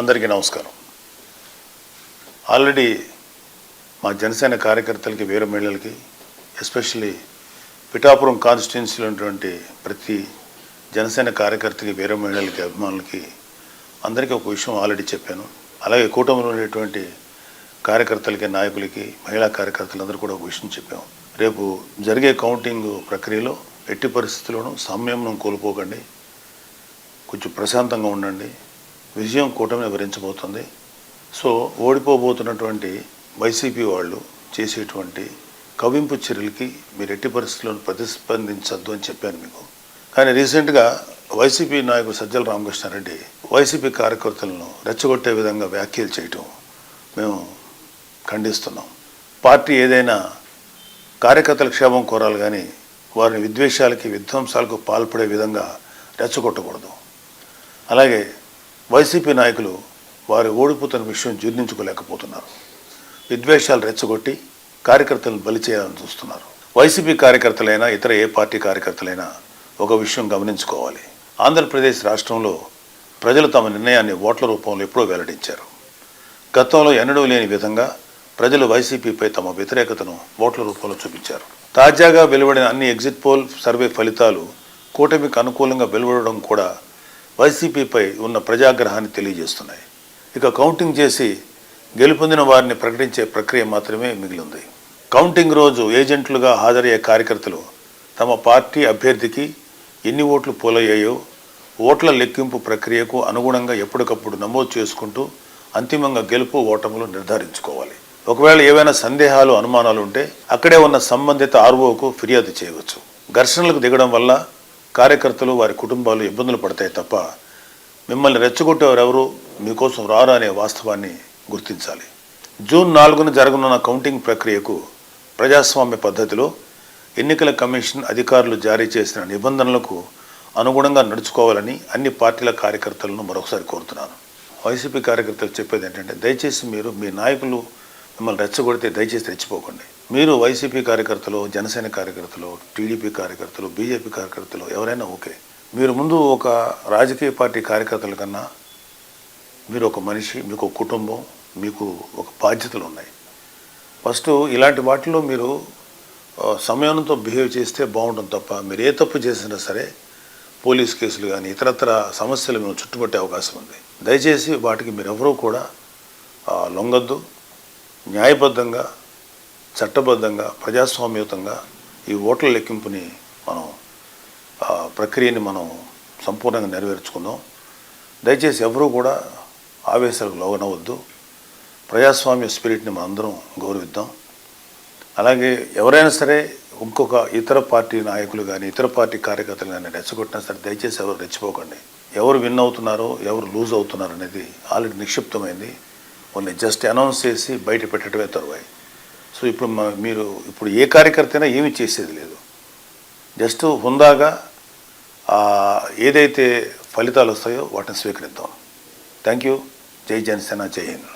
అందరికీ నమస్కారం. ఆల్రెడీ మా జనసేన కార్యకర్తలకి వీర మహిళలకి ఎస్పెషల్లీ పిఠాపురం కాన్స్టిట్యున్సీలో ఉన్నటువంటి ప్రతి జనసేన కార్యకర్తకి వీర మహిళలకి అభిమానులకి అందరికీ ఒక విషయం ఆల్రెడీ చెప్పాను. అలాగే కూటమిలో ఉండేటువంటి కార్యకర్తలకి నాయకులకి మహిళా కార్యకర్తలందరూ కూడా ఒక విషయం చెప్పాము. రేపు జరిగే కౌంటింగ్ ప్రక్రియలో ఎట్టి పరిస్థితుల్లోనూ సంయమనం కోల్పోకండి, కొంచెం ప్రశాంతంగా ఉండండి. విజయం కూటమిని వివరించబోతుంది. సో ఓడిపోబోతున్నటువంటి వైసీపీ వాళ్ళు చేసేటువంటి కవింపు చర్యలకి మీరు ఎట్టి పరిస్థితుల్లో ప్రతిస్పందించద్దు అని చెప్పాను మీకు. కానీ రీసెంట్గా వైసీపీ నాయకుడు సజ్జల రామకృష్ణారెడ్డి వైసీపీ కార్యకర్తలను రెచ్చగొట్టే విధంగా వ్యాఖ్యలు చేయటం మేము ఖండిస్తున్నాం. పార్టీ ఏదైనా కార్యకర్తల క్షేమం కోరాలి కానీ వారిని విద్వేషాలకి విధ్వంసాలకు పాల్పడే విధంగా రెచ్చగొట్టకూడదు. అలాగే వైసీపీ నాయకులు వారి ఓడిపోతున్న విషయం జీర్ణించుకోలేకపోతున్నారు. విద్వేషాలు రెచ్చగొట్టి కార్యకర్తలను బలి చేయాలని చూస్తున్నారు. వైసీపీ కార్యకర్తలైనా ఇతర ఏ పార్టీ కార్యకర్తలైనా ఒక విషయం గమనించుకోవాలి. ఆంధ్రప్రదేశ్ రాష్ట్రంలో ప్రజలు తమ నిర్ణయాన్ని ఓట్ల రూపంలో ఎప్పుడో వెల్లడించారు. గతంలో ఎన్నడూ లేని విధంగా ప్రజలు వైసీపీపై తమ వ్యతిరేకతను ఓట్ల రూపంలో చూపించారు. తాజాగా వెలువడిన అన్ని ఎగ్జిట్ పోల్ సర్వే ఫలితాలు కూటమికి అనుకూలంగా వెలువడడం కూడా వైసీపీపై ఉన్న ప్రజాగ్రహాన్ని తెలియజేస్తున్నాయి. ఇక కౌంటింగ్ చేసి గెలుపొందిన వారిని ప్రకటించే ప్రక్రియ మాత్రమే మిగిలింది. కౌంటింగ్ రోజు ఏజెంట్లుగా హాజరయ్యే కార్యకర్తలు తమ పార్టీ అభ్యర్థికి ఎన్ని ఓట్లు పోలయ్యాయో ఓట్ల లెక్కింపు ప్రక్రియకు అనుగుణంగా ఎప్పటికప్పుడు నమోదు చేసుకుంటూ అంతిమంగా గెలుపు ఓటములు నిర్ధారించుకోవాలి. ఒకవేళ ఏవైనా సందేహాలు అనుమానాలు ఉంటే అక్కడే ఉన్న సంబంధిత ఆర్ఓకు ఫిర్యాదు చేయవచ్చు. ఘర్షణలకు దిగడం వల్ల కార్యకర్తలు వారి కుటుంబాలు ఇబ్బందులు పడతాయి తప్ప మిమ్మల్ని రెచ్చగొట్టేవారు ఎవరు మీకోసం రారు అనే వాస్తవాన్ని గుర్తించాలి. జూన్ 4న జరగనున్న కౌంటింగ్ ప్రక్రియకు ప్రజాస్వామ్య పద్ధతిలో ఎన్నికల కమిషన్ అధికారులు జారీ చేసిన నిబంధనలకు అనుగుణంగా నడుచుకోవాలని అన్ని పార్టీల కార్యకర్తలను మరొకసారి కోరుతున్నాను. వైసీపీ కార్యకర్తలు చెప్పేది ఏంటంటే, దయచేసి మీరు మీ నాయకులు మిమ్మల్ని రెచ్చగొడితే దయచేసి రెచ్చిపోకండి. మీరు వైసీపీ కార్యకర్తలు, జనసేన కార్యకర్తలు, టీడీపీ కార్యకర్తలు, బీజేపీ కార్యకర్తలు ఎవరైనా ఓకే. మీరు ముందు ఒక రాజకీయ పార్టీ కార్యకర్తల కన్నా మీరు ఒక మనిషి, మీకు ఒక కుటుంబం, మీకు ఒక బాధ్యతలు ఉన్నాయి. ఫస్ట్ ఇలాంటి వాటిలో మీరు సమయంతో బిహేవ్ చేస్తే బాగుంటుంది తప్ప మీరు ఏ తప్పు చేసినా సరే పోలీస్ కేసులు కానీ ఇతరత్ర సమస్యలు మేము చుట్టుపట్టే అవకాశం ఉంది. దయచేసి వాటికి మీరెవరూ కూడా లొంగద్దు. న్యాయబద్ధంగా, చట్టబద్ధంగా, ప్రజాస్వామ్యయుతంగా ఈ ఓట్ల లెక్కింపుని ప్రక్రియని మనం సంపూర్ణంగా నెరవేర్చుకుందాం. దయచేసి ఎవరూ కూడా ఆవేశాలకు లోనవద్దు. ప్రజాస్వామ్య స్పిరిట్ని మనందరం గౌరవిద్దాం. అలాగే ఎవరైనా సరే ఇంకొక ఇతర పార్టీ నాయకులు కానీ ఇతర పార్టీ కార్యకర్తలు కానీ రెచ్చగొట్టినా సరే దయచేసి ఎవరు రెచ్చిపోకండి. ఎవరు విన్ అవుతున్నారో ఎవరు లూజ్ అవుతున్నారు అనేది ఆల్రెడీ నిక్షిప్తమైంది. వాళ్ళని జస్ట్ అనౌన్స్ చేసి బయట పెట్టడమే తరువాయి. సో మీరు ఇప్పుడు ఏ కార్యకర్త అయినా ఏమీ చేసేది లేదు. జస్ట్ హుందాగా ఏదైతే ఫలితాలు వస్తాయో వాటిని స్వీకరిద్దాం. Thank you. జై జనసేన, జై హింద్.